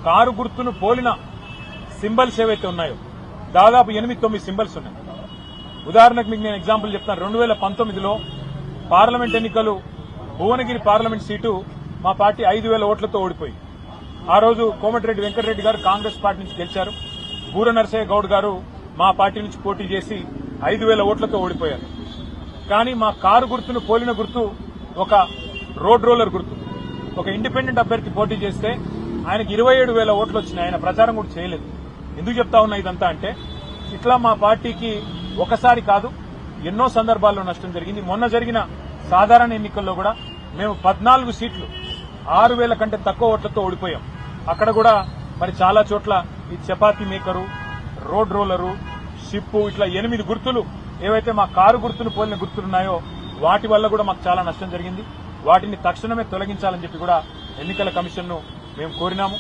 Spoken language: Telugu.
కారు గుర్తును పోలిన సింబల్స్ ఏవైతే ఉన్నాయో దాదాపు 8-9 సింబల్స్ ఉన్నాయి. ఉదాహరణకు మీకు నేను ఎగ్జాంపుల్ చెప్తాను. 2019లో పార్లమెంట్ ఎన్నికలు భువనగిరి పార్లమెంట్ సీటు మా పార్టీ 5,000 ఓట్లతో ఓడిపోయింది. ఆ రోజు కోమటిరెడ్డి వెంకటరెడ్డి గారు కాంగ్రెస్ పార్టీ నుంచి గెలిచారు. బూర నరసయ్య గౌడ్ గారు మా పార్టీ నుంచి పోటీ చేసి 5,000 ఓట్లతో ఓడిపోయారు. కానీ మా కారు గుర్తును పోలిన గుర్తు ఒక రోడ్ రోలర్ గుర్తు. ఒక ఇండిపెండెంట్ అభ్యర్థి పోటీ చేస్తే ఆయనకు 27,000 ఓట్లు వచ్చినాయి. ఆయన ప్రచారం కూడా చేయలేదు. ఎందుకు చెప్తా ఉన్నా ఇదంతా అంటే ఇట్లా మా పార్టీకి ఒకసారి కాదు ఎన్నో సందర్భాల్లో నష్టం జరిగింది. మొన్న జరిగిన సాధారణ ఎన్నికల్లో కూడా మేము 14 సీట్లు 6,000 కంటే తక్కువ ఓట్లతో ఓడిపోయాం. అక్కడ కూడా మరి చాలా చోట్ల ఈ chapati maker, road roller, ship ఇట్లా 8 గుర్తులు ఏవైతే మా కారు గుర్తును పోలిన గుర్తులున్నాయో వాటి వల్ల కూడా మాకు చాలా నష్టం జరిగింది. వాటిని తక్షణమే తొలగించాలని చెప్పి కూడా ఎన్నికల కమిషన్ను మేము కోరినాము.